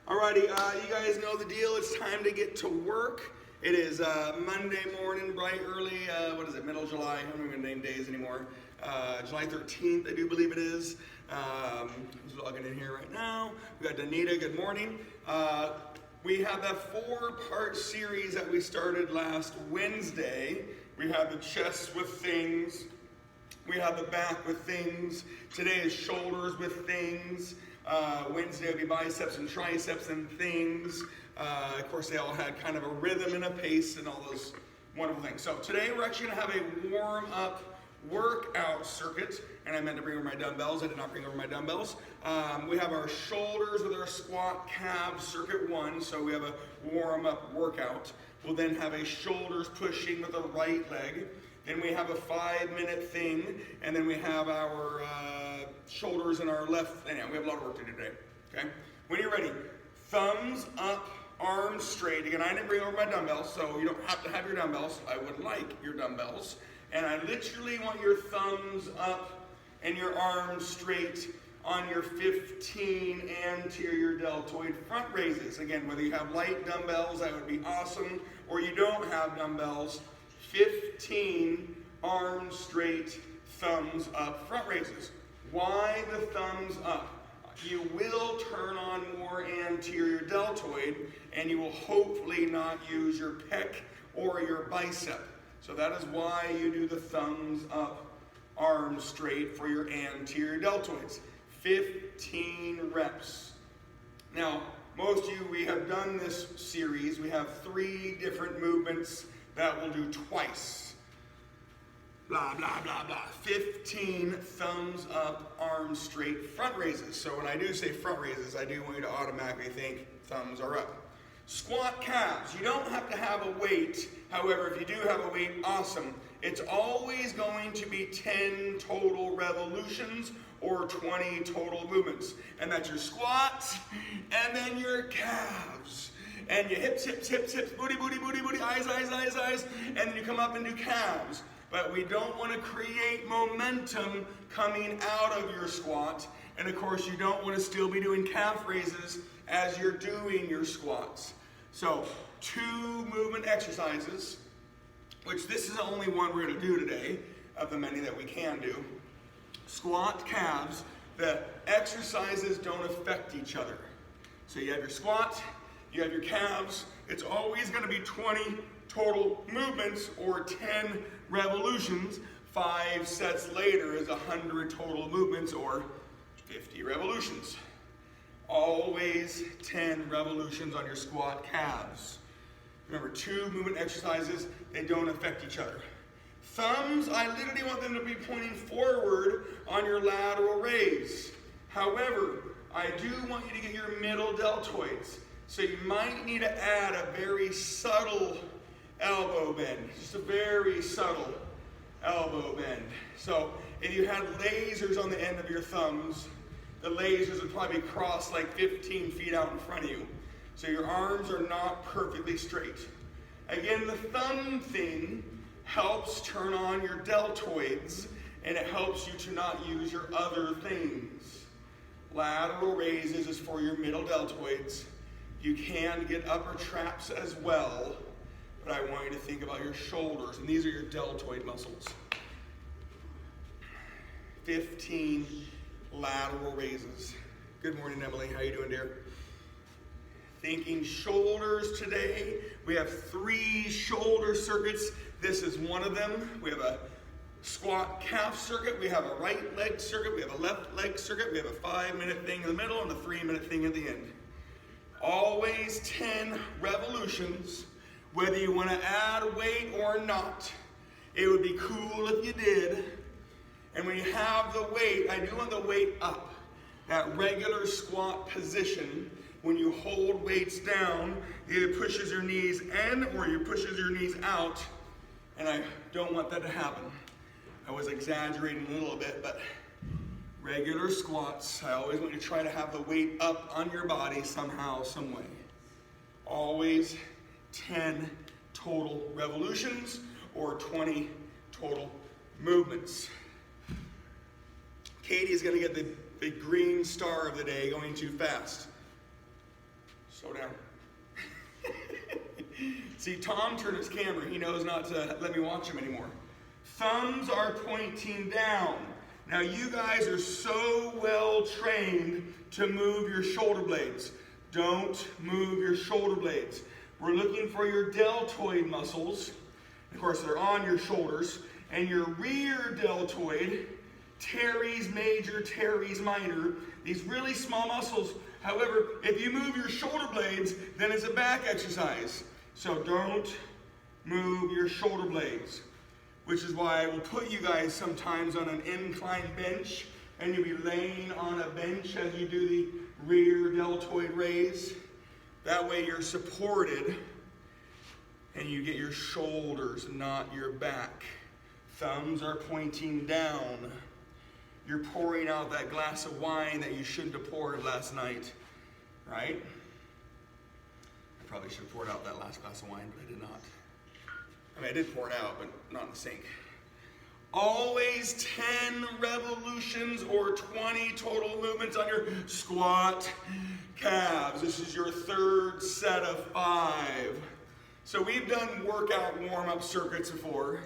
Alrighty, you guys know the deal. It's time to get to work. It is Monday morning, bright early, what is it, middle of July? I don't even name days anymore. July 13th, I do believe it is. I'm just logging in here right now. We got Danita, good morning. We have that 4-part series that we started last Wednesday. We have the chest with things. We have the back with things. Today is shoulders with things. Wednesday will be biceps and triceps and things. Of course, they all had kind of a rhythm and a pace and all those wonderful things. So today we're actually going to have a warm-up workout circuit. And I meant to bring over my dumbbells. I did not bring over my dumbbells. We have our shoulders with our squat calves circuit 1. So we have a warm-up workout. We'll then have a shoulders pushing with the right leg. Then we have a 5-minute thing, and then we have our shoulders and our left. And yeah, we have a lot of work to do today. Okay. When you're ready, thumbs up, arms straight. Again, I didn't bring over my dumbbells, so you don't have to have your dumbbells. I would like your dumbbells, and I literally want your thumbs up and your arms straight on your 15 anterior deltoid front raises. Again, whether you have light dumbbells, that would be awesome, or you don't have dumbbells. 15 arms straight, thumbs up front raises. Why the thumbs up? You will turn on more anterior deltoid, and you will hopefully not use your pec or your bicep. So that is why you do the thumbs up, arms straight for your anterior deltoids. 15 reps. Now, most of you, we have done this series. We have 3 different movements that we'll do twice. Blah, blah, blah, blah. 15 thumbs up, arms straight, front raises. So when I do say front raises, I do want you to automatically think thumbs are up. Squat calves. You don't have to have a weight. However, if you do have a weight, awesome. It's always going to be 10 total revolutions or 20 total movements. And that's your squats and then your calves. And your hips, hips, hips, hips, booty, booty, booty, booty, eyes, eyes, eyes, eyes. And then you come up and do calves. But we don't want to create momentum coming out of your squat. And of course, you don't want to still be doing calf raises as you're doing your squats. So, 2 movement exercises, which this is the only one we're going to do today of the many that we can do. Squat, calves. The exercises don't affect each other. So you have your squat, you have your calves. It's always going to be 20 total movements or 10 revolutions. 5 sets later is 100 total movements or 50 revolutions. Always 10 revolutions on your squat calves. Remember, 2 movement exercises, they don't affect each other. Thumbs, I literally want them to be pointing forward on your lateral raise. However, I do want you to get your middle deltoids. So you might need to add a very subtle elbow bend. Just a very subtle elbow bend. So if you had lasers on the end of your thumbs, the lasers would probably cross like 15 feet out in front of you. So your arms are not perfectly straight. Again, the thumb thing helps turn on your deltoids, and it helps you to not use your other things. Lateral raises is for your middle deltoids. You can get upper traps as well, but I want you to think about your shoulders, and these are your deltoid muscles. 15 lateral raises. Good morning, Emily. How you doing, dear? Thinking shoulders today. We have 3 shoulder circuits. This is one of them. We have a squat calf circuit. We have a right leg circuit. We have a left leg circuit. We have a 5-minute thing in the middle and a 3-minute thing at the end. Always 10 revolutions, whether you want to add weight or not. It would be cool if you did. And when you have the weight, I do want the weight up. That regular squat position, when you hold weights down, it either pushes your knees in or you pushes your knees out. And I don't want that to happen. I was exaggerating a little bit, but regular squats, I always want you to try to have the weight up on your body somehow, some way. Always 10 total revolutions or 20 total movements. Katie's going to get the green star of the day, going too fast. Slow down. See, Tom turned his camera. He knows not to let me watch him anymore. Thumbs are pointing down. Now you guys are so well trained to move your shoulder blades. Don't move your shoulder blades. We're looking for your deltoid muscles. Of course, they're on your shoulders. And your rear deltoid, teres major, teres minor, these really small muscles. However, if you move your shoulder blades, then it's a back exercise. So don't move your shoulder blades, which is why I will put you guys sometimes on an incline bench, and you'll be laying on a bench as you do the rear deltoid raise. That way you're supported and you get your shoulders, not your back. Thumbs are pointing down. You're pouring out that glass of wine that you shouldn't have poured last night, right? I probably should have poured out that last glass of wine, but I did not. I mean, I did pour it out, but not in the sink. Always 10 revolutions or 20 total movements on your squat calves. This is your third set of 5. So we've done workout warm-up circuits before.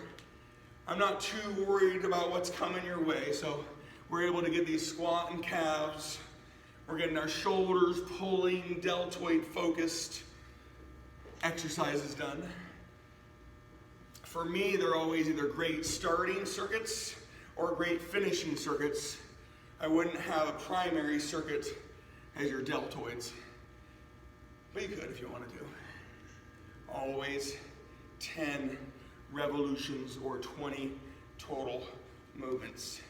I'm not too worried about what's coming your way, so we're able to get these squat and calves. We're getting our shoulders pulling, deltoid focused exercises done. For me, they're always either great starting circuits or great finishing circuits. I wouldn't have a primary circuit as your deltoids, but you could if you wanted to. Always 10 revolutions or 20 total movements.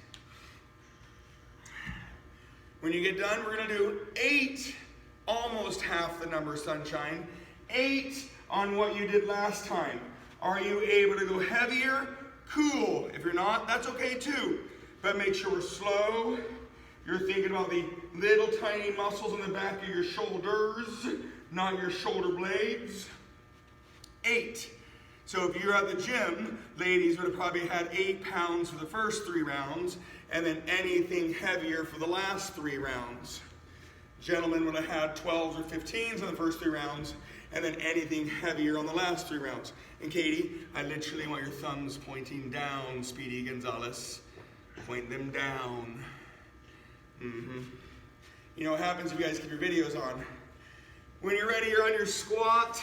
When you get done, we're going to do 8, almost half the number, sunshine. 8 on what you did last time. Are you able to go heavier? Cool. If you're not, that's okay too. But make sure we're slow. You're thinking about the little tiny muscles in the back of your shoulders, not your shoulder blades. 8. So if you're at the gym, ladies would have probably had 8 pounds for the first 3 rounds, and then anything heavier for the last 3 rounds. Gentlemen would have had 12s or 15s on the first 3 rounds, and then anything heavier on the last 3 rounds. And Katie, I literally want your thumbs pointing down, Speedy Gonzalez. Point them down. You know what happens if you guys keep your videos on? When you're ready, you're on your squat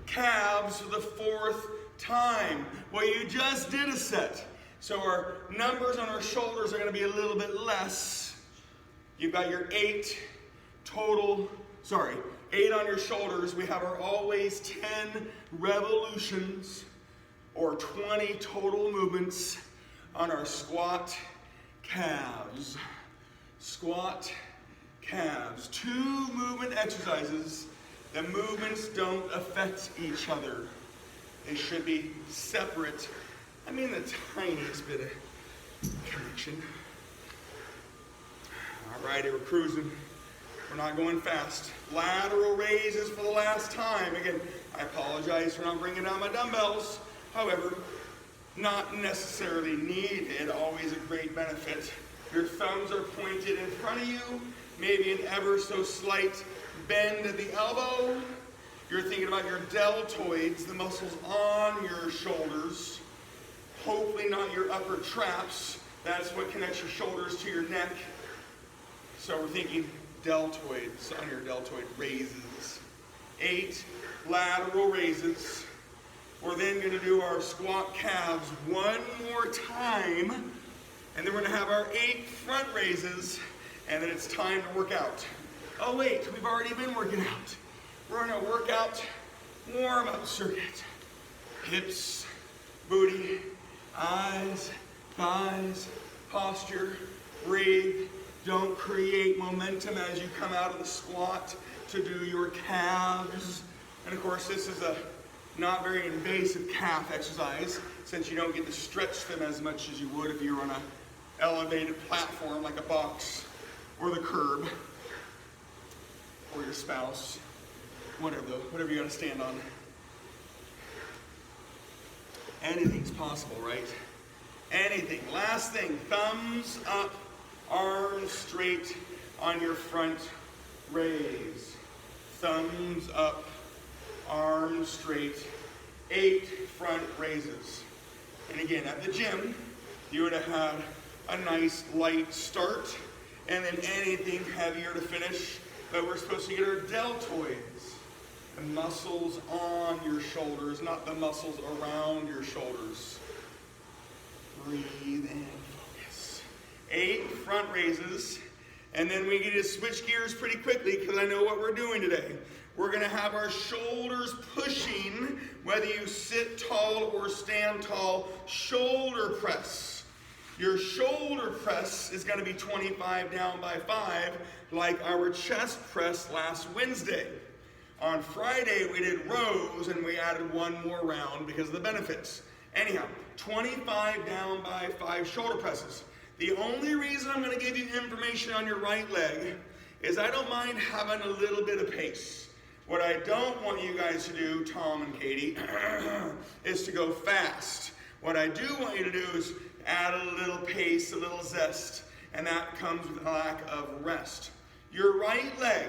calves for the 4th time. Well, you just did a set. So our numbers on our shoulders are going to be a little bit less. You've got your 8 total, 8 on your shoulders. We have our always 10 revolutions or 20 total movements on our squat calves. Squat calves. 2 movement exercises. The movements don't affect each other. They should be separate. I mean the tiniest bit of connection. All righty, we're cruising. We're not going fast. Lateral raises for the last time. Again, I apologize for not bringing down my dumbbells. However, not necessarily needed. Always a great benefit. Your thumbs are pointed in front of you. Maybe an ever so slight bend at the elbow. You're thinking about your deltoids, the muscles on your shoulders. Hopefully not your upper traps. That's what connects your shoulders to your neck. So we're thinking deltoids on your deltoid raises. 8 lateral raises. We're then going to do our squat calves one more time. And then we're going to have our 8 front raises. And then it's time to work out. Oh wait, we've already been working out. We're going to work out warm-up circuit. Hips, booty, eyes, thighs, posture, breathe. Don't create momentum as you come out of the squat to do your calves. And of course, this is a not very invasive calf exercise since you don't get to stretch them as much as you would if you were on an elevated platform like a box or the curb or your spouse, whatever you got to stand on. Anything's possible, right? Anything. Last thing, thumbs up, arms straight on your front raise. thumbs up, arms straight, 8 front raises. And again, at the gym, you would have had a nice light start and then anything heavier to finish, but we're supposed to get our deltoids, the muscles on your shoulders, not the muscles around your shoulders. Breathe and focus. 8 front raises, and then we get to switch gears pretty quickly because I know what we're doing today. We're going to have our shoulders pushing, whether you sit tall or stand tall, shoulder press. Your shoulder press is going to be 25 down by 5, like our chest press last Wednesday. On Friday, we did rows, and we added one more round because of the benefits. Anyhow, 25 down by 5 shoulder presses. The only reason I'm going to give you information on your right leg is I don't mind having a little bit of pace. What I don't want you guys to do, Tom and Katie, is to go fast. What I do want you to do is add a little pace, a little zest, and that comes with a lack of rest. Your right leg,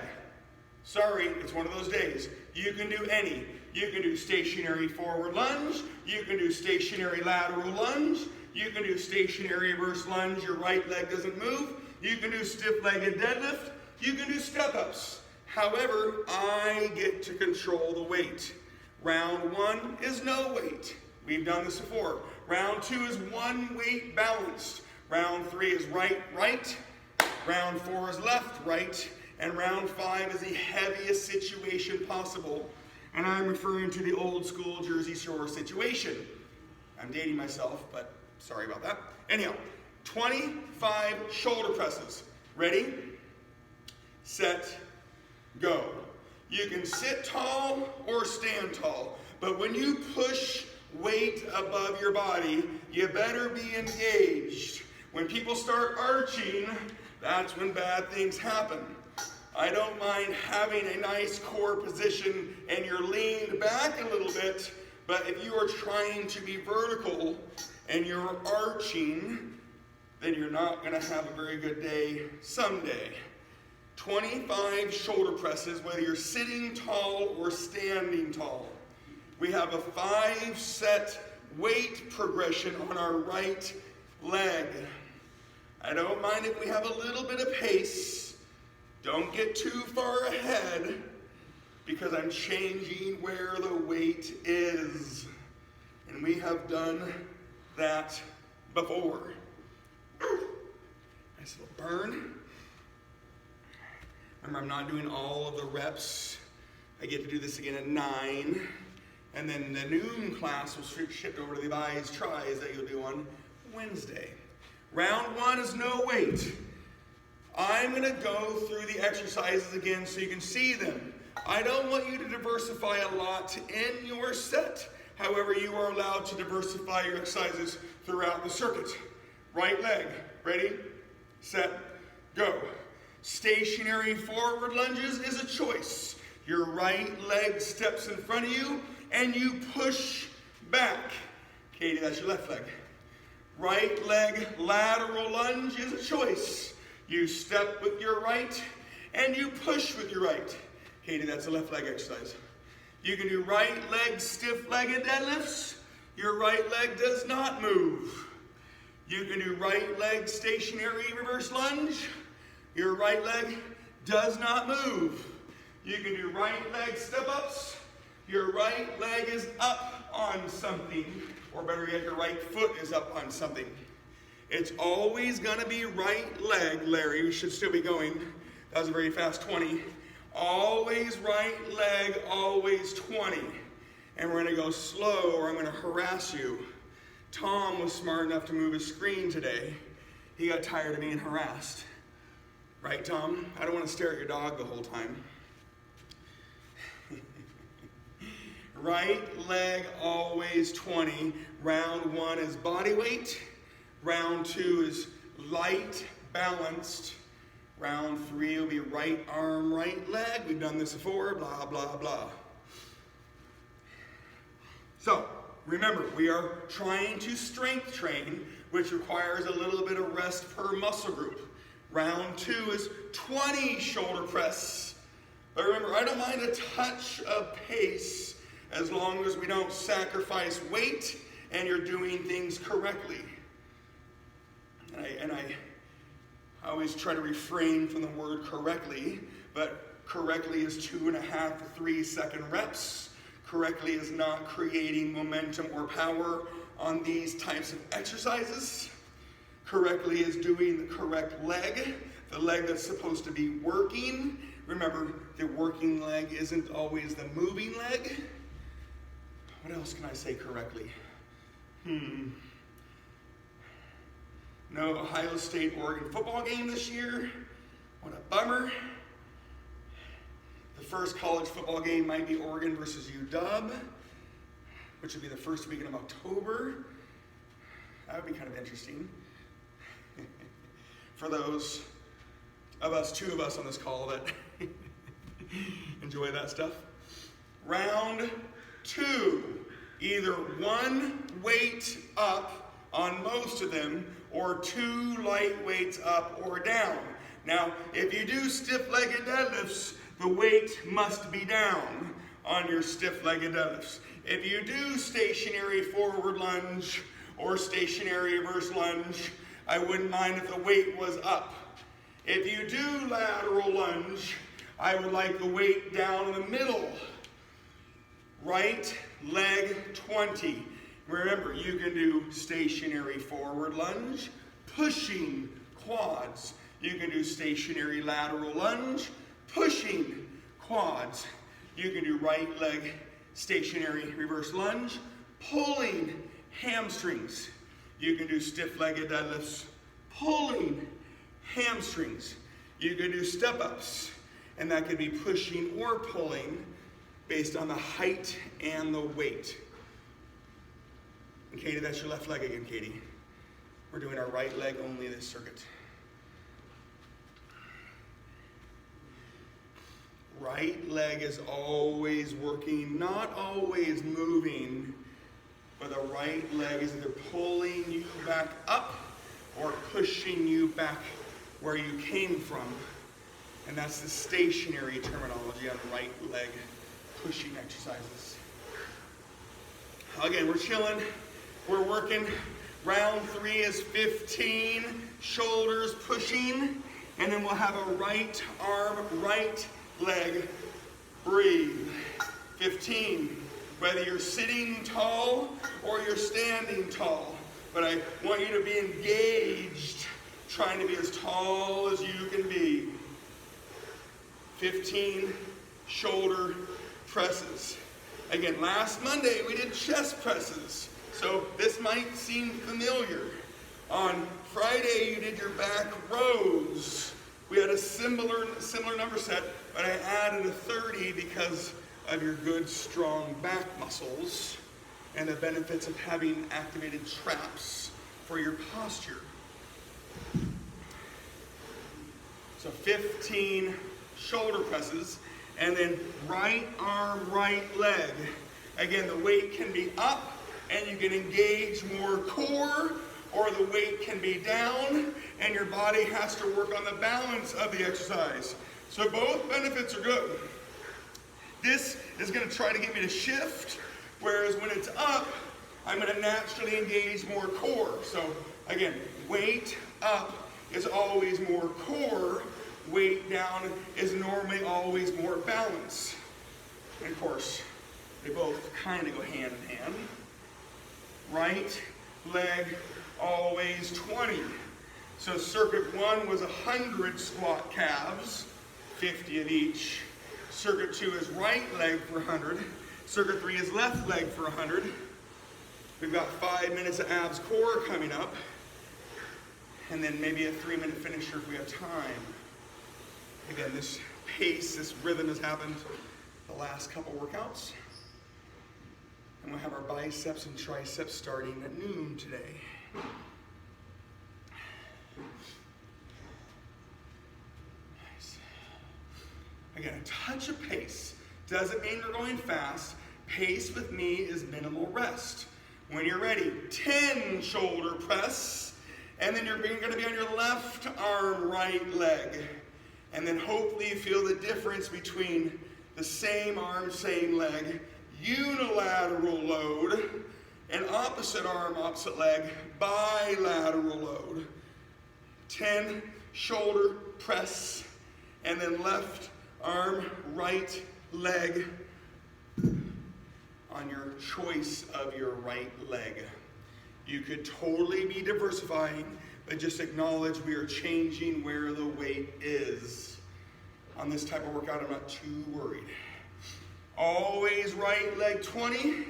sorry, it's one of those days. You can do any. You can do stationary forward lunge. You can do stationary lateral lunge. You can do stationary reverse lunge. Your right leg doesn't move. You can do stiff-legged deadlift. You can do step-ups. However, I get to control the weight. Round 1 is no weight. We've done this before. Round 2 is 1 weight balanced. Round 3 is right, right. Round 4 is left, right. And round 5 is the heaviest situation possible. And I'm referring to the old school Jersey Shore situation. I'm dating myself, but sorry about that. Anyhow, 25 shoulder presses. Ready, set, go. You can sit tall or stand tall, but when you push weight above your body, you better be engaged. When people start arching, that's when bad things happen. I don't mind having a nice core position and you're leaned back a little bit, but if you are trying to be vertical and you're arching, then you're not going to have a very good day someday. 25 shoulder presses, whether you're sitting tall or standing tall. We have a 5-set weight progression on our right leg. I don't mind if we have a little bit of pace. Don't get too far ahead because I'm changing where the weight is. And we have done that before. Nice little burn. Remember, I'm not doing all of the reps. I get to do this again at 9. And then the noon class will shift over to the buys, tries that you'll do on Wednesday. Round 1 is no weight. I'm going to go through the exercises again so you can see them. I don't want you to diversify a lot in your set. However, you are allowed to diversify your exercises throughout the circuit. Right leg, ready, set, go. Stationary forward lunges is a choice. Your right leg steps in front of you and you push back. Katie, that's your left leg. Right leg lateral lunge is a choice. You step with your right and you push with your right. Katie, that's a left leg exercise. You can do right leg stiff-legged deadlifts. Your right leg does not move. You can do right leg stationary reverse lunge. Your right leg does not move. You can do right leg step-ups. Your right leg is up on something, or better yet, your right foot is up on something. It's always going to be right leg, Larry. We should still be going. That was a very fast 20. Always right leg, always 20. And we're going to go slow or I'm going to harass you. Tom was smart enough to move his screen today. He got tired of being harassed. Right, Tom? I don't want to stare at your dog the whole time. Right leg, always 20. Round 1 is body weight. Round 2 is light, balanced. Round 3 will be right arm, right leg. We've done this before, blah, blah, blah. So, remember, we are trying to strength train, which requires a little bit of rest per muscle group. Round 2 is 20 shoulder press. But remember, I don't mind a touch of pace as long as we don't sacrifice weight and you're doing things correctly. And I always try to refrain from the word correctly, but correctly is 2.5 to 3 second reps. Correctly is not creating momentum or power on these types of exercises. Correctly is doing the correct leg, the leg that's supposed to be working. Remember, the working leg isn't always the moving leg. What else can I say correctly? No Ohio State-Oregon football game this year. What a bummer. The first college football game might be Oregon versus UW, which would be the first weekend of October. That would be kind of interesting. For those of us, 2 of us on this call that enjoy that stuff. Round 2, either 1 weight up on most of them, or 2 light weights up or down. Now, if you do stiff-legged deadlifts, the weight must be down on your stiff-legged deadlifts. If you do stationary forward lunge or stationary reverse lunge, I wouldn't mind if the weight was up. If you do lateral lunge, I would like the weight down in the middle. Right leg 20. Remember, you can do stationary forward lunge, pushing quads. You can do stationary lateral lunge, pushing quads. You can do right leg stationary reverse lunge, pulling hamstrings. You can do stiff-legged deadlifts, pulling hamstrings. You can do step-ups, and that could be pushing or pulling based on the height and the weight. And Katie, that's your left leg again, Katie. We're doing our right leg only this circuit. Right leg is always working, not always moving, but the right leg is either pulling you back up or pushing you back where you came from. And that's the stationary terminology on right leg pushing exercises. Again, we're chilling, we're working. Round 3 is 15 shoulders pushing, and then we'll have a right arm, right leg breathe. 15. Whether you're sitting tall or you're standing tall, but I want you to be engaged, trying to be as tall as you can be. 15 shoulder presses. Again, last Monday we did chest presses, so this might seem familiar. On Friday you did your back rows. We had a similar number set, but I added a 30 because of your good, strong back muscles and the benefits of having activated traps for your posture. So 15 shoulder presses, and then right arm, right leg. Again, the weight can be up and you can engage more core, or the weight can be down and your body has to work on the balance of the exercise. So both benefits are good. This is going to try to get me to shift, whereas when it's up, I'm going to naturally engage more core. So again, weight up is always more core, weight down is normally always more balance. And of course, they both kind of go hand in hand. Right leg, always 20. So circuit 1 was 100 squat calves, 50 of each. Circuit 2 is right leg for 100. Circuit 3 is left leg for 100. We've got 5 minutes of abs core coming up. And then maybe a 3-minute finisher if we have time. Again, this pace, this rhythm has happened the last couple workouts. And we'll have our biceps and triceps starting at noon today. Nice. Again, a touch of pace. Doesn't mean we're going fast. Pace with me is minimal rest. When you're ready, 10 shoulder press, and then you're going to be on your left arm, right leg. And then hopefully you feel the difference between the same arm, same leg, unilateral load, and opposite arm, opposite leg, bilateral load. 10 shoulder press, and then left arm, right leg on your choice of your right leg. You could totally be diversifying, but just acknowledge we are changing where the weight is. On this type of workout, I'm not too worried. Always right leg 20.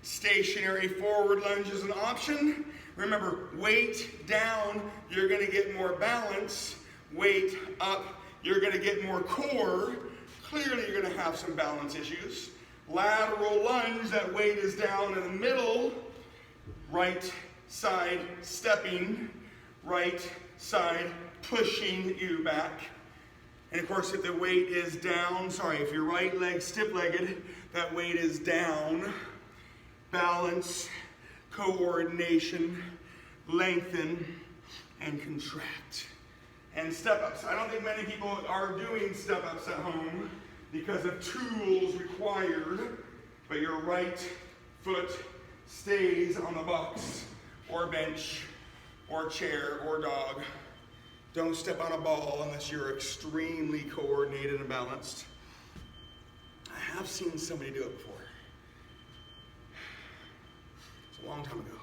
Stationary forward lunge is an option. Remember, weight down, you're going to get more balance. Weight up, you're going to get more core. Clearly, you're going to have some balance issues. Lateral lunge, that weight is down in the middle. Right side stepping, right side pushing you back. And of course, if the weight is down, if your right leg stiff-legged, that weight is down. Balance, coordination, lengthen, and contract. And step-ups. I don't think many people are doing step-ups at home because of tools required, but your right foot stays on the box or bench or chair or dog. Don't step on a ball unless you're extremely coordinated and balanced. I have seen somebody do it before. It's a long time ago.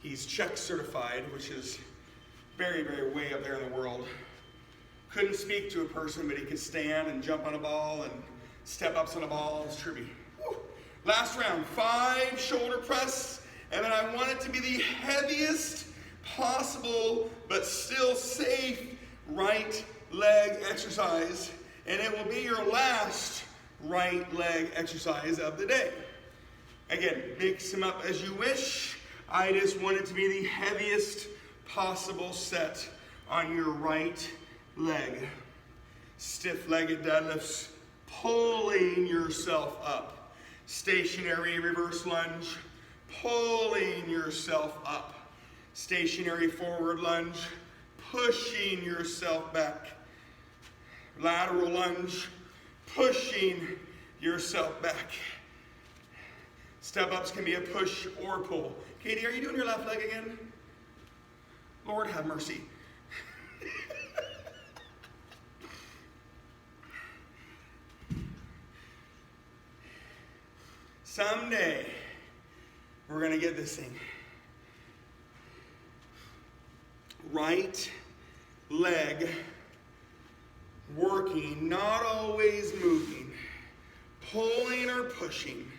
He's Czech certified, which is very, very way up there in the world. Couldn't speak to a person, but he could stand and jump on a ball and step ups on a ball. It's trippy. Woo. Last round, 5 shoulder press, and then I want it to be the heaviest possible, but still safe right leg exercise, and it will be your last right leg exercise of the day. Again, mix them up as you wish. I just want it to be the heaviest possible set on your right leg. Stiff-legged deadlifts, pulling yourself up. Stationary reverse lunge, pulling yourself up. Stationary forward lunge, pushing yourself back. Lateral lunge, pushing yourself back. Step-ups can be a push or pull. Katie, are you doing your left leg again? Lord have mercy. Someday, we're going to get this thing. Right leg working, not always moving, pulling or pushing.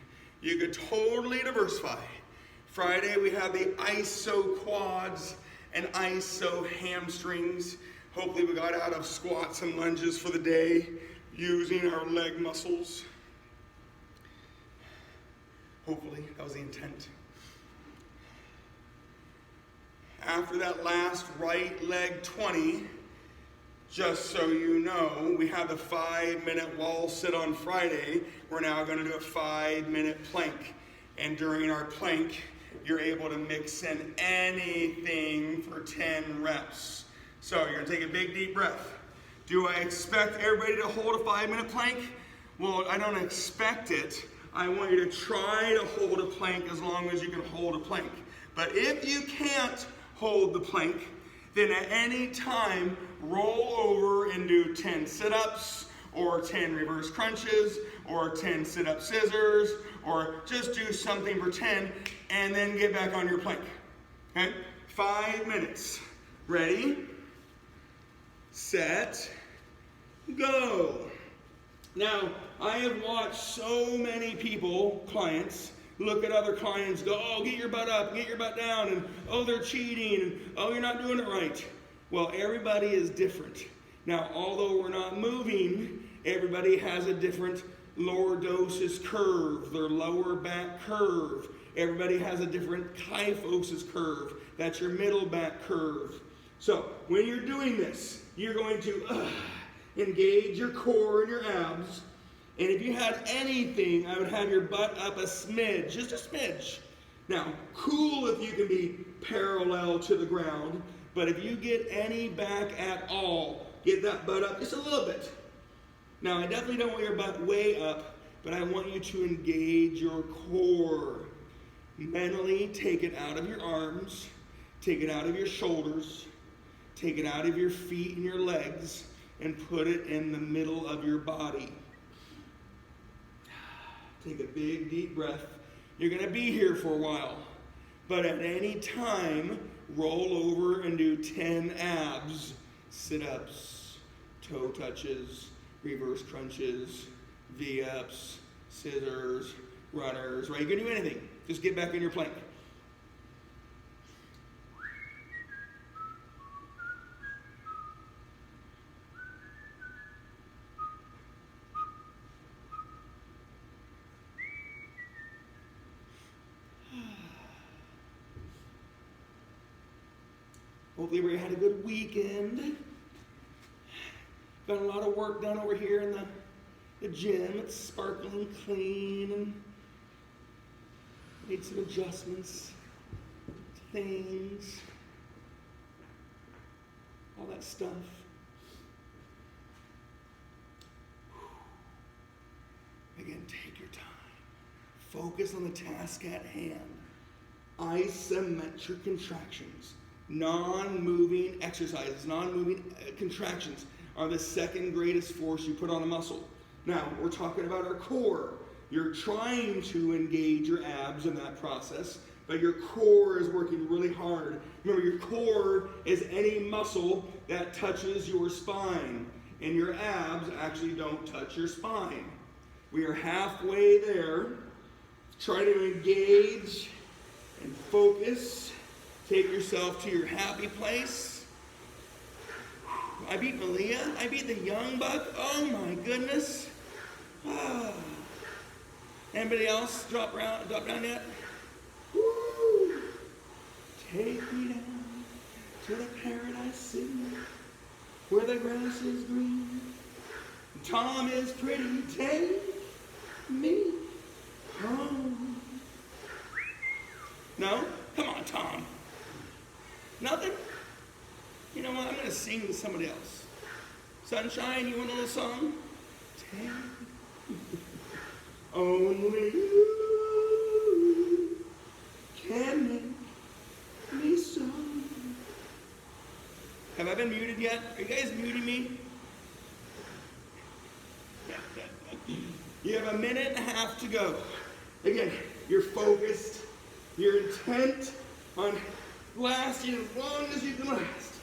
You could totally diversify. Friday we have the iso quads and iso hamstrings. Hopefully we got out of squats and lunges for the day using our leg muscles. Hopefully, that was the intent. After that last right leg 20, just so you know, we have the 5-minute wall sit on Friday. We're now going to do a 5-minute plank. And during our plank, you're able to mix in anything for 10 reps. So you're going to take a big deep breath. Do I expect everybody to hold a 5-minute plank? Well, I don't expect it. I want you to try to hold a plank as long as you can hold a plank. But if you can't hold the plank, then at any time, roll over and do 10 sit-ups, or 10 reverse crunches, or 10 sit-up scissors, or just do something for 10, and then get back on your plank. Okay? 5 minutes. Ready? Set. Go. Now, I have watched so many people, clients, look at other clients, go, oh, get your butt up, get your butt down, and oh, they're cheating, and oh, you're not doing it right. Well, everybody is different. Now, although we're not moving, everybody has a different lordosis curve, their lower back curve. Everybody has a different kyphosis curve. That's your middle back curve. So, when you're doing this, you're going to engage your core and your abs. And if you had anything, I would have your butt up a smidge, just a smidge. Now, cool if you can be parallel to the ground, but if you get any back at all, Get that butt up just a little bit. Now, I definitely don't want your butt way up, but I want you to engage your core. Mentally take it out of your arms, take it out of your shoulders, take it out of your feet and your legs, and put it in the middle of your body. Take a big, deep breath. You're going to be here for a while, but at any time, roll over and do 10 abs, sit-ups, toe touches, reverse crunches, V-ups, scissors, runners, right? You can do anything. Just get back in your plank. Hopefully we had a good weekend. Got a lot of work done over here in the gym. It's sparkling clean and made some adjustments to things. All that stuff. Again, take your time. Focus on the task at hand. Isometric contractions. Non-moving exercises, non-moving contractions are the second greatest force you put on a muscle. Now, we're talking about our core. You're trying to engage your abs in that process, but your core is working really hard. Remember, your core is any muscle that touches your spine, and your abs actually don't touch your spine. We are halfway there. Try to engage and focus. Take yourself to your happy place. I beat Malia. I beat the young buck. Oh my goodness. Ah. Anybody else drop down yet? Woo. Take me down to the paradise city where the grass is green. Tom is pretty. Take me home. No? Come on, Tom. Nothing? You know what? I'm going to sing to somebody else. Sunshine, you want a little song? Only you can make me so. Have I been muted yet? Are you guys muting me? You have a minute and a half to go. Again, you're focused. You're intent on lasting as long as you can last.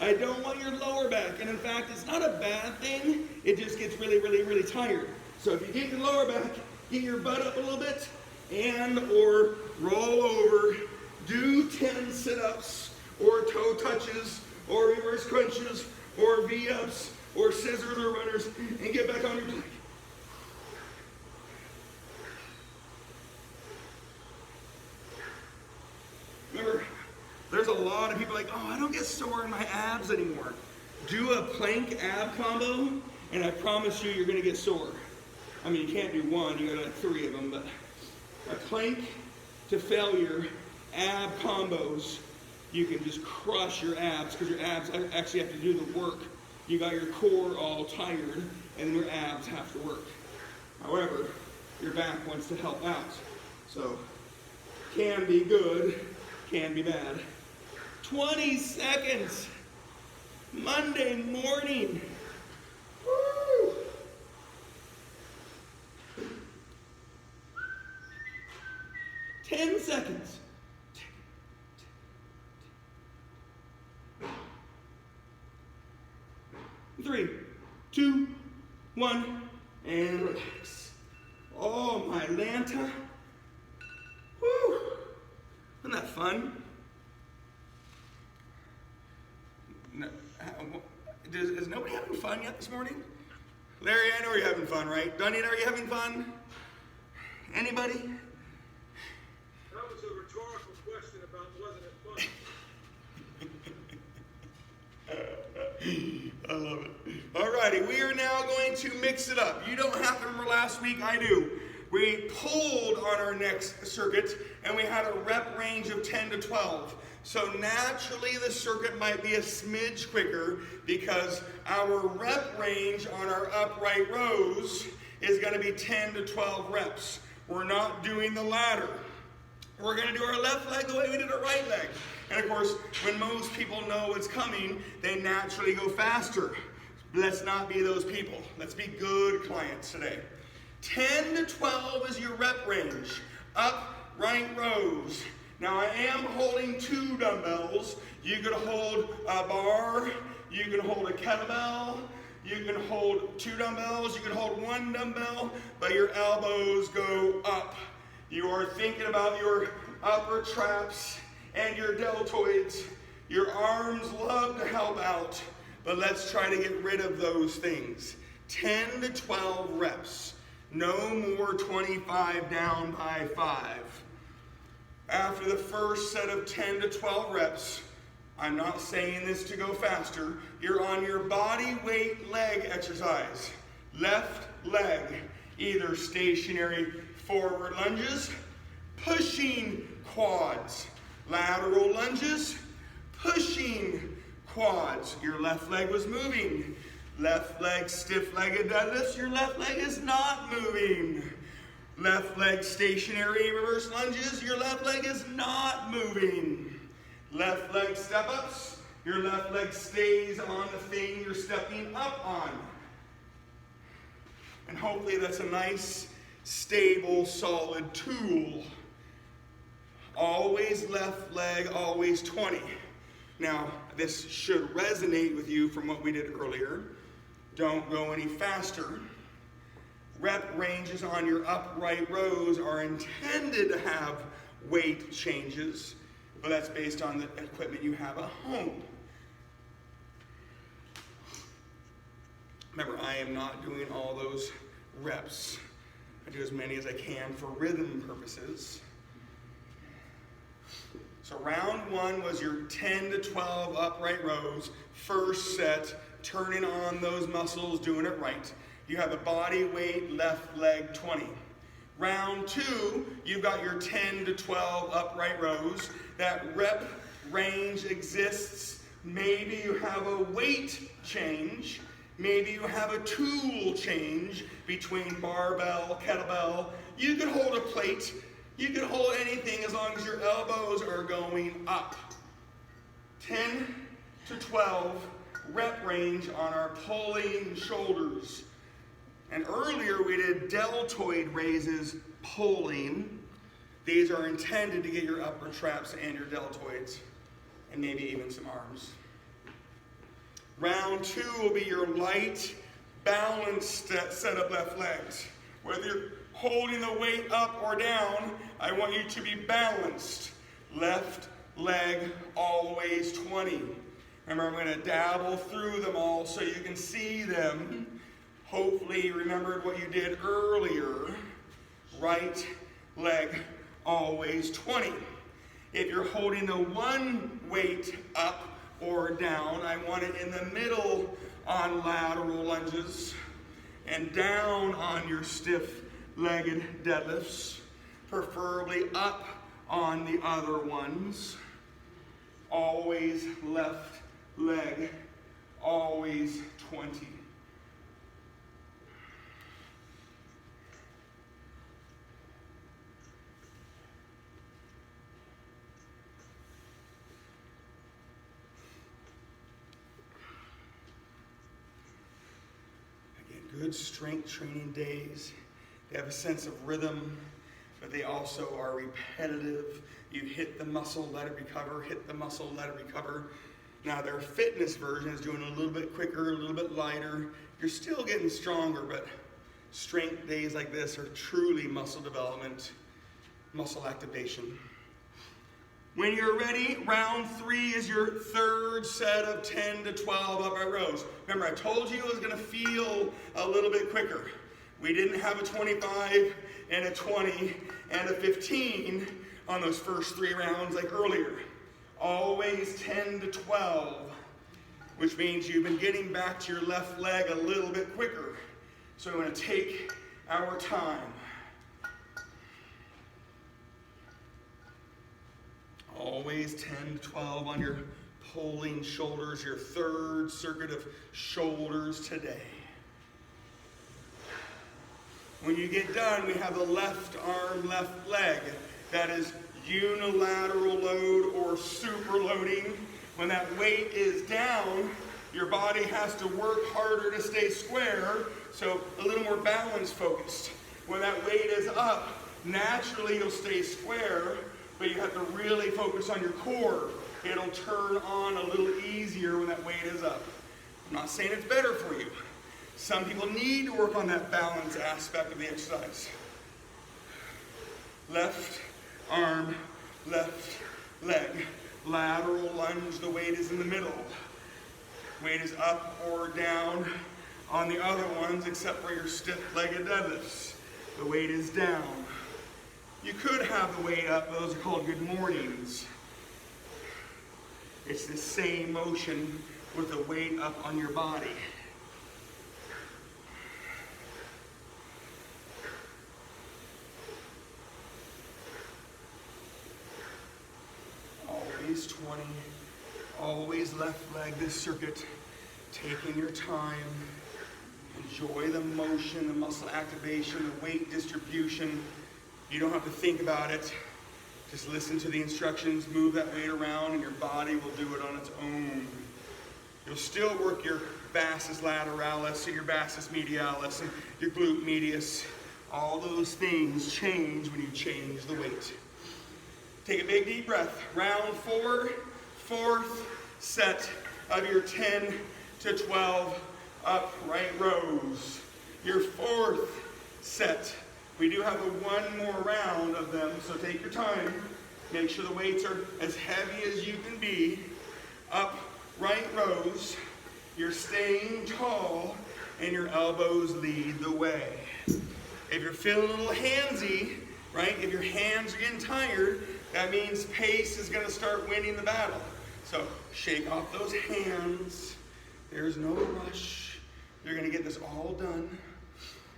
I don't want your lower back, and in fact, it's not a bad thing. It just gets really, really, really tired. So if you get your lower back, get your butt up a little bit, and or roll over, do 10 sit-ups, or toe touches, or reverse crunches, or V-ups, or scissors or runners, and get back on your plank. Remember, there's a lot of people like, oh, I don't get sore in my abs anymore. Do a plank ab combo, and I promise you, you're going to get sore. I mean, you can't do one, you got like 3 of them, but a plank to failure ab combos, you can just crush your abs, because your abs actually have to do the work. You got your core all tired, and then your abs have to work. However, your back wants to help out. So, can be good, can be bad. 20 seconds. Monday morning. Woo! Ten seconds. 3, 2, 1, and relax. Oh, my Lanta. Woo! Isn't that fun? No, is nobody having fun yet this morning? Larry, I know you're having fun, right? Dunyan, are you having fun? Anybody? That was a rhetorical question about wasn't it fun? I love it. Alrighty, we are now going to mix it up. You don't have to remember last week, I do. We pulled on our next circuit, and we had a rep range of 10 to 12. So naturally the circuit might be a smidge quicker because our rep range on our upright rows is going to be 10 to 12 reps. We're not doing the ladder. We're going to do our left leg the way we did our right leg. And of course, when most people know what's coming, they naturally go faster. Let's not be those people. Let's be good clients today. 10 to 12 is your rep range. Upright rows. Now I am holding 2 dumbbells. You can hold a bar, you can hold a kettlebell, you can hold 2 dumbbells, you can hold 1 dumbbell, but your elbows go up. You are thinking about your upper traps and your deltoids. Your arms love to help out, but let's try to get rid of those things. 10 to 12 reps. No more 25 down by 5. After the first set of 10 to 12 reps, I'm not saying this to go faster, you're on your body weight leg exercise. Left leg, either stationary forward lunges, pushing quads. Lateral lunges, pushing quads. Your left leg was moving. Left leg stiff-legged deadlifts, your left leg is not moving. Left leg stationary reverse lunges, your left leg is not moving. Left leg step-ups, your left leg stays on the thing you're stepping up on. And hopefully that's a nice, stable, solid tool. Always left leg, always 20. Now, this should resonate with you from what we did earlier. Don't go any faster. Rep ranges on your upright rows are intended to have weight changes, but that's based on the equipment you have at home. Remember, I am not doing all those reps. I do as many as I can for rhythm purposes. So round 1 was your 10 to 12 upright rows. First set, turning on those muscles, doing it right. You have a body weight left leg 20. Round 2, you've got your 10 to 12 upright rows. That rep range exists. Maybe you have a weight change. Maybe you have a tool change between barbell, kettlebell. You can hold a plate. You can hold anything as long as your elbows are going up. 10 to 12 rep range on our pulling shoulders. And earlier we did deltoid raises pulling. These are intended to get your upper traps and your deltoids, and maybe even some arms. Round 2 will be your light, balanced set of left legs. Whether you're holding the weight up or down, I want you to be balanced. Left leg, always 20. Remember, I'm going to dabble through them all so you can see them. Hopefully you remembered what you did earlier. Right leg, always 20. If you're holding the one weight up or down, I want it in the middle on lateral lunges and down on your stiff-legged deadlifts, preferably up on the other ones. Always left leg, always 20. Good strength training days. They have a sense of rhythm, but they also are repetitive. You hit the muscle, let it recover, hit the muscle, let it recover. Now their fitness version is doing a little bit quicker, a little bit lighter. You're still getting stronger, but strength days like this are truly muscle development, muscle activation. When you're ready, round 3 is your third set of 10 to 12 upright rows. Remember, I told you it was going to feel a little bit quicker. We didn't have a 25 and a 20 and a 15 on those first 3 rounds like earlier. Always 10 to 12, which means you've been getting back to your left leg a little bit quicker. So we're going to take our time. Always 10 to 12 on your pulling shoulders, your third circuit of shoulders today. When you get done, we have the left arm, left leg. That is unilateral load or super loading. When that weight is down, your body has to work harder to stay square, so a little more balance focused. When that weight is up, naturally you'll stay square, but you have to really focus on your core. It'll turn on a little easier when that weight is up. I'm not saying it's better for you. Some people need to work on that balance aspect of the exercise. Left arm, left leg. Lateral lunge, the weight is in the middle. Weight is up or down on the other ones except for your stiff-legged deadlifts. The weight is down. You could have the weight up, those are called good mornings. It's the same motion with the weight up on your body. Always 20, always left leg this circuit, taking your time. Enjoy the motion, the muscle activation, the weight distribution. You don't have to think about it. Just listen to the instructions, move that weight around, and your body will do it on its own. You'll still work your vastus lateralis and your vastus medialis and your glute medius. All those things change when you change the weight. Take a big deep breath. Round 4, fourth set of your 10 to 12 upright rows. Your fourth set. We do have one more round of them, so take your time. Make sure the weights are as heavy as you can be. Upright rows. You're staying tall, and your elbows lead the way. If you're feeling a little handsy, right? If your hands are getting tired, that means pace is going to start winning the battle. So shake off those hands. There's no rush. You're going to get this all done.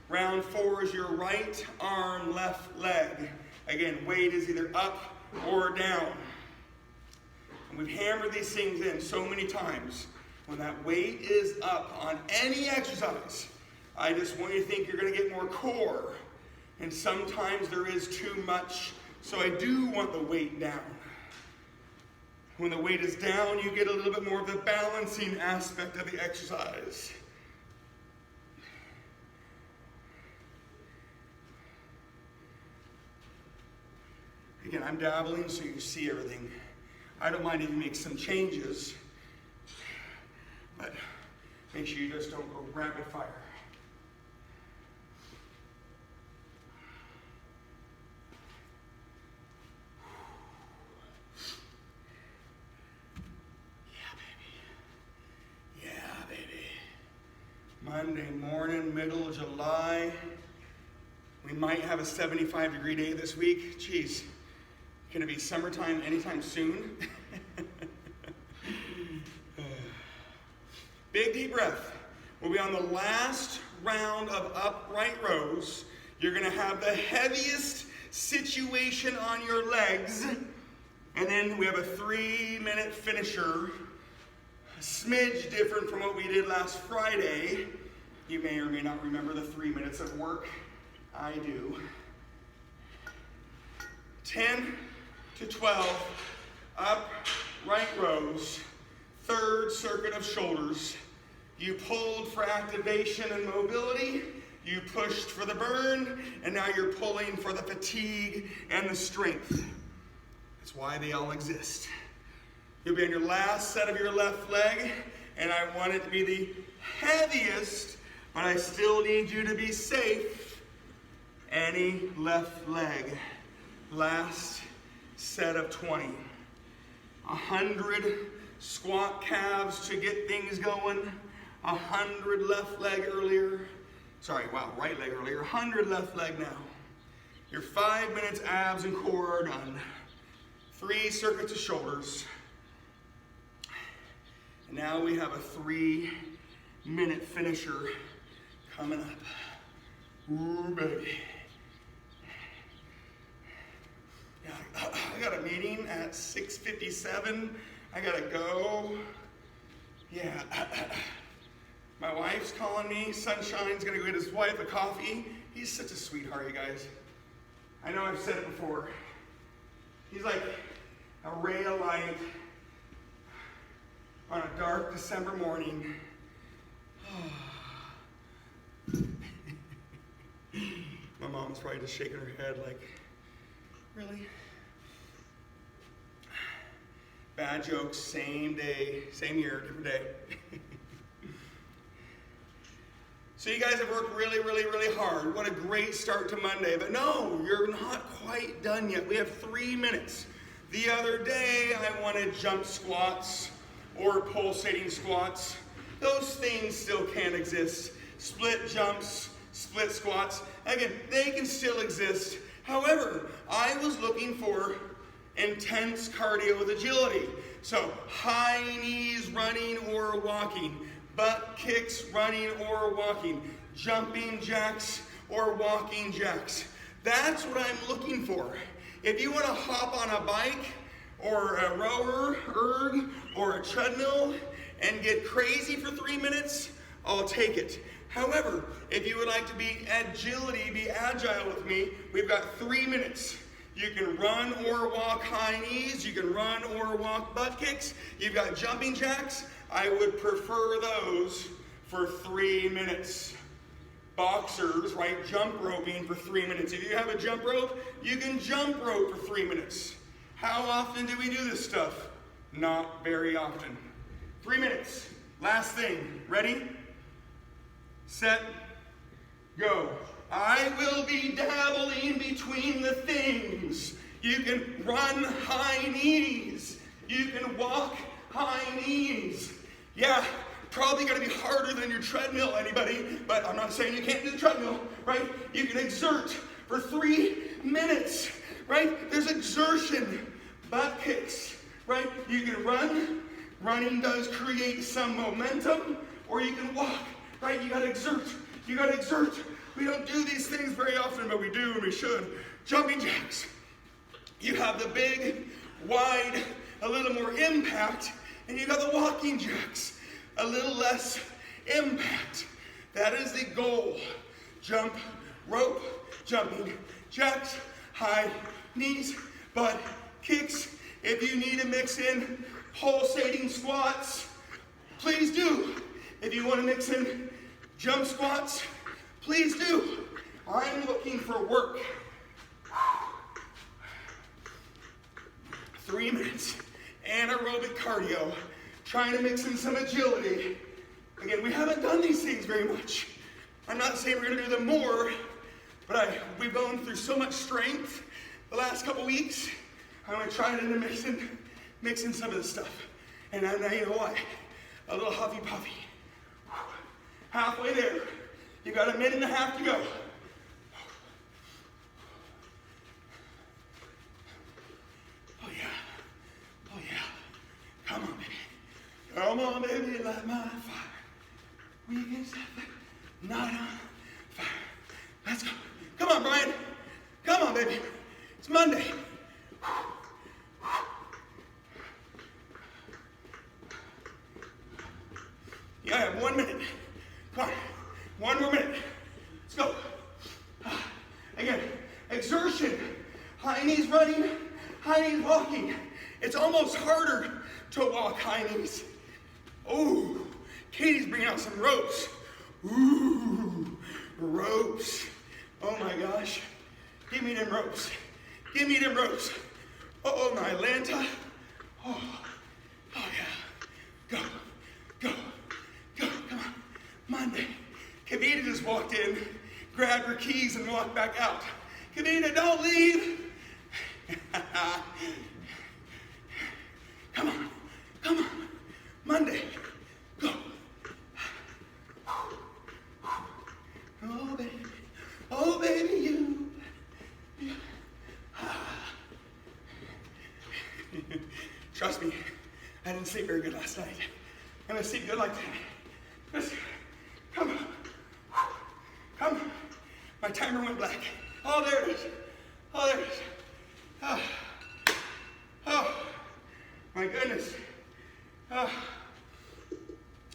Round 4 is your right arm, left leg. Again, weight is either up or down. And we've hammered these things in so many times. When that weight is up on any exercise, I just want you to think you're going to get more core. And sometimes there is too much, so I do want the weight down. When the weight is down, you get a little bit more of the balancing aspect of the exercise. Again, I'm dabbling so you see everything. I don't mind if you make some changes, but make sure you just don't go rapid fire. Monday morning, middle of July. We might have a 75-degree day this week. Geez, can it be summertime anytime soon? Big deep breath. We'll be on the last round of upright rows. You're going to have the heaviest situation on your legs. And then we have a 3-minute finisher. A smidge different from what we did last Friday. You may or may not remember the 3 minutes of work. I do. 10 to 12 upright rows. Third circuit of shoulders. You pulled for activation and mobility. You pushed for the burn. And now you're pulling for the fatigue and the strength. That's why they all exist. You'll be on your last set of your left leg, and I want it to be the heaviest, but I still need you to be safe. Any left leg. Last set of 20. 100 squat calves to get things going. 100 left leg earlier. Right leg earlier. 100 left leg now. Your 5 minutes abs and core are done. 3 circuits of shoulders. And now we have a 3-minute finisher coming up. Ooh, baby. Yeah, I got a meeting. meeting at 6:57. I gotta go. Yeah. My wife's calling me. Sunshine's gonna go get his wife a coffee. He's such a sweetheart, you guys. I know I've said it before. He's like a ray of light on a dark December morning. My mom's probably just shaking her head like, really? Bad jokes, same day, same year, different day. So you guys have worked really, really, really hard. What a great start to Monday. But no, you're not quite done yet. We have 3 minutes. The other day, I wanted jump squats or pulsating squats. Those things still can exist. Split jumps, split squats. Again, they can still exist. However, I was looking for intense cardio with agility. So high knees running or walking, butt kicks running or walking, jumping jacks or walking jacks. That's what I'm looking for. If you want to hop on a bike or a rower, erg, or a treadmill and get crazy for 3 minutes, I'll take it. However, if you would like to be agile with me, we've got 3 minutes. You can run or walk high knees. You can run or walk butt kicks. You've got jumping jacks. I would prefer those for 3 minutes. Boxers, right, jump roping for 3 minutes. If you have a jump rope, you can jump rope for 3 minutes. How often do we do this stuff? Not very often. 3 minutes. Last thing. Ready? Set. Go. I will be dabbling between the things. You can run high knees. You can walk high knees. Yeah, probably gonna be harder than your treadmill, anybody, but I'm not saying you can't do the treadmill, right? You can exert for 3 minutes, right? There's exertion, butt kicks, right? You can run. Running does create some momentum, or you can walk, right? You gotta exert. You gotta exert. We don't do these things very often, but we do and we should. Jumping jacks. You have the big, wide, a little more impact, and you got the walking jacks, a little less impact. That is the goal. Jump, rope, jumping jacks, high knees, butt kicks. If you need to mix in pulsating squats, please do. If you want to mix in jump squats, please do. I'm looking for work. 3 minutes. Anaerobic cardio. Trying to mix in some agility. Again, we haven't done these things very much. I'm not saying we're going to do them more, but we've gone through so much strength the last couple weeks. I'm going to try to mix in some of this stuff. And now you know what? A little huffy puffy. Halfway there. You got a minute and a half to go. Oh yeah. Oh yeah. Come on, baby. Come on, baby, light my fire. We can set the night on fire. Let's go. Come on, Brian. Come on, baby. It's Monday. You gotta have 1 minute. Come on. 1 more minute. Let's go. Again, exertion. High knees running, high knees walking. It's almost harder to walk high knees. Oh, Katie's bringing out some ropes. Ooh, ropes. Oh my gosh. Give me them ropes. Give me them ropes. Oh, my Atlanta. Oh yeah. Go, go, go. Come on. Monday. Kavita just walked in, grabbed her keys, and walked back out. Kavita, don't leave. Come on. Come on. Monday. Go. Oh, baby. Oh, baby, you. Trust me, I didn't sleep very good last night. I'm gonna sleep good like that. Just, come on. Come on. My timer went black. Oh, there it is. Oh, there it is. Oh, my goodness. Oh.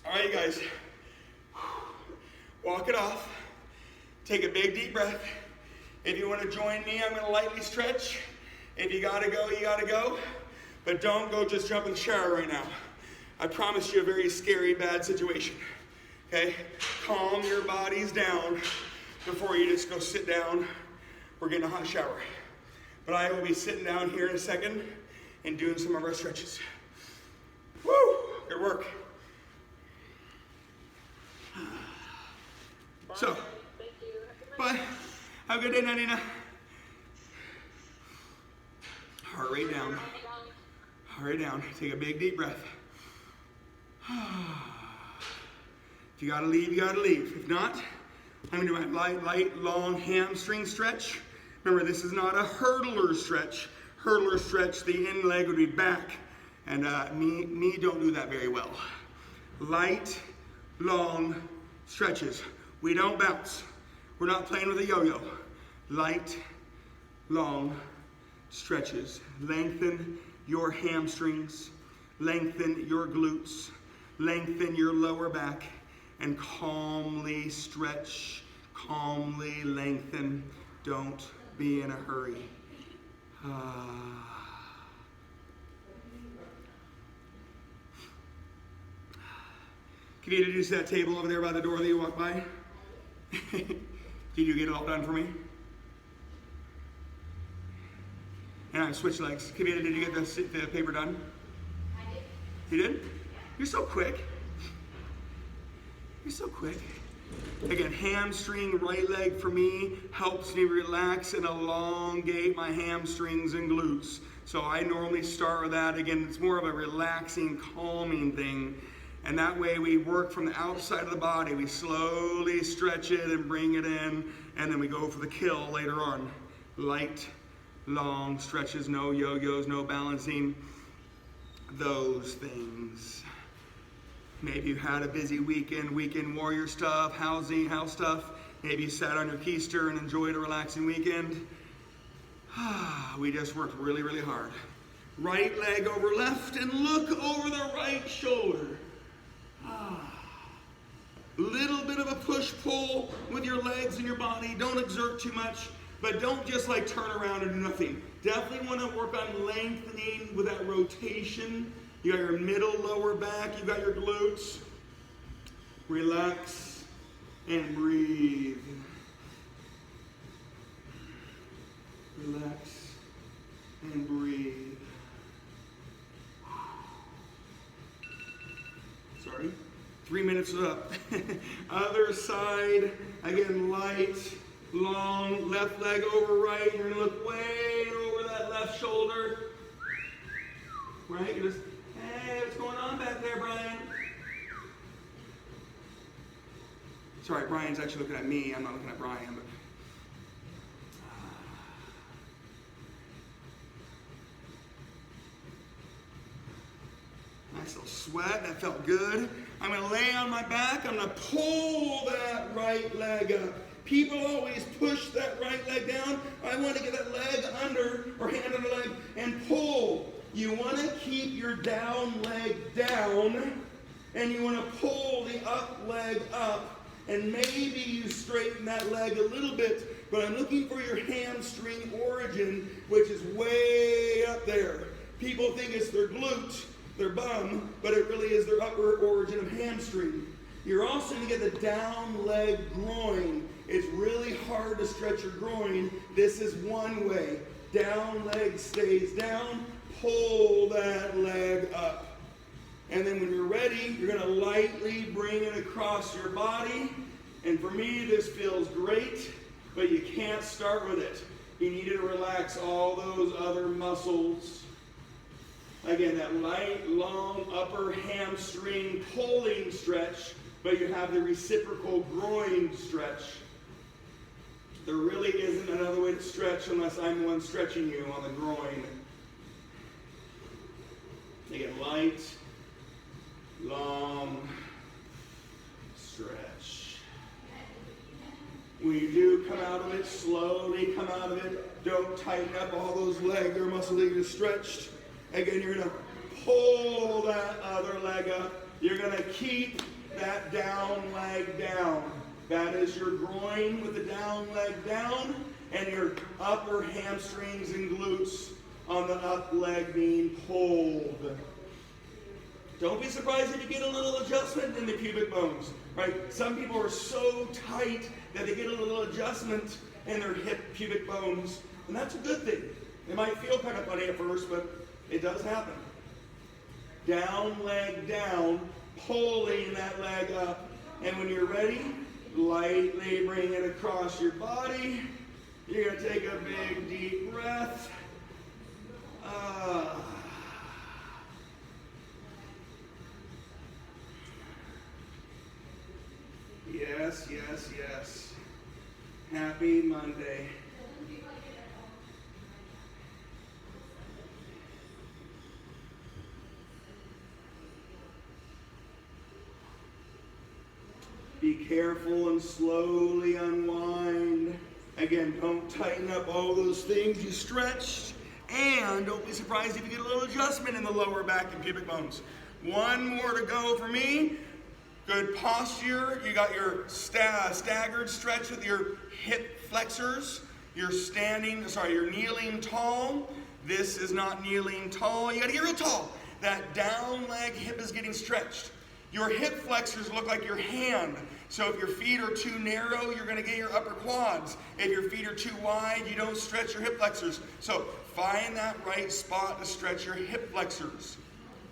All right, you guys. Walk it off. Take a big deep breath. If you want to join me, I'm going to lightly stretch. If you got to go, you got to go. But don't go just jump in the shower right now. I promise you a very scary, bad situation. Okay? Calm your bodies down before you just go sit down or get in a hot shower. But I will be sitting down here in a second and doing some of our stretches. Woo! Good work. So, bye. Have a good day, Nanina. Heart rate down. Heart rate down. Take a big deep breath. If you gotta leave, you gotta leave. If not, I'm gonna do my light, long hamstring stretch. Remember, this is not a hurdler stretch. Hurdler stretch, the in leg would be back. And me don't do that very well. Light, long stretches. We don't bounce. We're not playing with a yo-yo. Light, long stretches. Lengthen your hamstrings. Lengthen your glutes. Lengthen your lower back. And calmly stretch. Calmly lengthen. Don't be in a hurry. Can you introduce that table over there by the door that you walk by? Did you get it all done for me? And I switch legs. Kavita, did you get the paper done? I did. You did? You're so quick. You're so quick. Again, hamstring, right leg for me helps me relax and elongate my hamstrings and glutes. So I normally start with that. Again, it's more of a relaxing, calming thing. And that way we work from the outside of the body. We slowly stretch it and bring it in. And then we go for the kill later on. Light, long stretches, no yo-yos, no balancing. Those things. Maybe you had a busy weekend warrior stuff, house stuff. Maybe you sat on your keister and enjoyed a relaxing weekend. We just worked really, really hard. Right leg over left and look over the right shoulder. Little bit of a push-pull with your legs and your body. Don't exert too much, but don't just like turn around and do nothing. Definitely want to work on lengthening with that rotation. You got your middle lower back, you got your glutes. Relax and breathe. Relax and breathe. Sorry. 3 minutes is up. Other side, again, light, long, left leg over right. You're gonna look way over that left shoulder. Right? You're just, hey, what's going on back there, Brian? Sorry, Brian's actually looking at me. I'm not looking at Brian, but. Nice little sweat, that felt good. I'm gonna lay on my back, I'm gonna pull that right leg up. People always push that right leg down. I want to get that leg under, or hand on the leg, and pull. You wanna keep your down leg down, and you wanna pull the up leg up, and maybe you straighten that leg a little bit, but I'm looking for your hamstring origin, which is way up there. People think it's their glute, their bum, but it really is their upper origin of hamstring. You're also going to get the down leg groin. It's really hard to stretch your groin. This is one way. Down leg stays down. Pull that leg up. And then when you're ready, you're going to lightly bring it across your body. And for me, this feels great, but you can't start with it. You need to relax all those other muscles. Again, that light, long upper hamstring pulling stretch, but you have the reciprocal groin stretch. There really isn't another way to stretch unless I'm the one stretching you on the groin. Again, light, long stretch. When you do come out of it, slowly come out of it. Don't tighten up all those leg or muscles that you just stretched. Again, you're gonna pull that other leg up. You're gonna keep that down leg down. That is your groin with the down leg down, and your upper hamstrings and glutes on the up leg being pulled. Don't be surprised if you get a little adjustment in the pubic bones, right? Some people are so tight that they get a little adjustment in their hip pubic bones, and that's a good thing. It might feel kind of funny at first, but it does happen. Down leg down, pulling that leg up, and when you're ready, lightly bring it across your body. You're going to take a big deep breath. Yes, yes, yes. Happy Monday. Be careful and slowly unwind. Again, don't tighten up all those things you stretched. And don't be surprised if you get a little adjustment in the lower back and pubic bones. One more to go for me. Good posture. You got your staggered stretch with your hip flexors. You're kneeling tall. This is not kneeling tall. You got to get real tall. That down leg hip is getting stretched. Your hip flexors look like your hand. So if your feet are too narrow, you're going to get your upper quads. If your feet are too wide, you don't stretch your hip flexors. So find that right spot to stretch your hip flexors.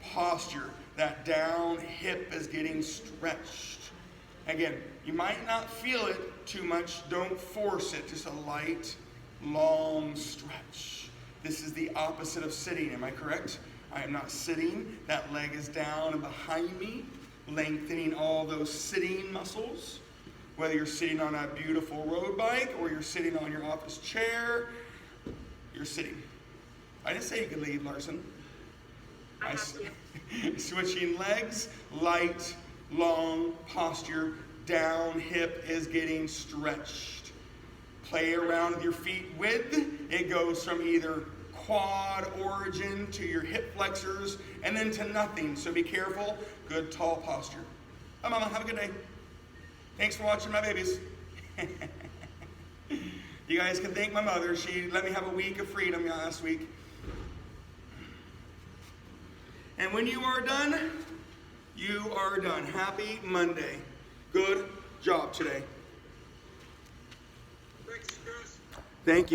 Posture. That down hip is getting stretched. Again, you might not feel it too much. Don't force it. Just a light, long stretch. This is the opposite of sitting. Am I correct? I am not sitting. That leg is down and behind me, lengthening all those sitting muscles. Whether you're sitting on a beautiful road bike or you're sitting on your office chair, you're sitting. I didn't say you could leave, Larson. Switching legs, light, long posture, down hip is getting stretched. Play around with your feet width. It goes from either quad origin to your hip flexors and then to nothing. So be careful. Good tall posture. Bye, Mama. Have a good day. Thanks for watching my babies. You guys can thank my mother. She let me have a week of freedom last week. And when you are done, you are done. Happy Monday. Good job today. Thanks, Chris. Thank you.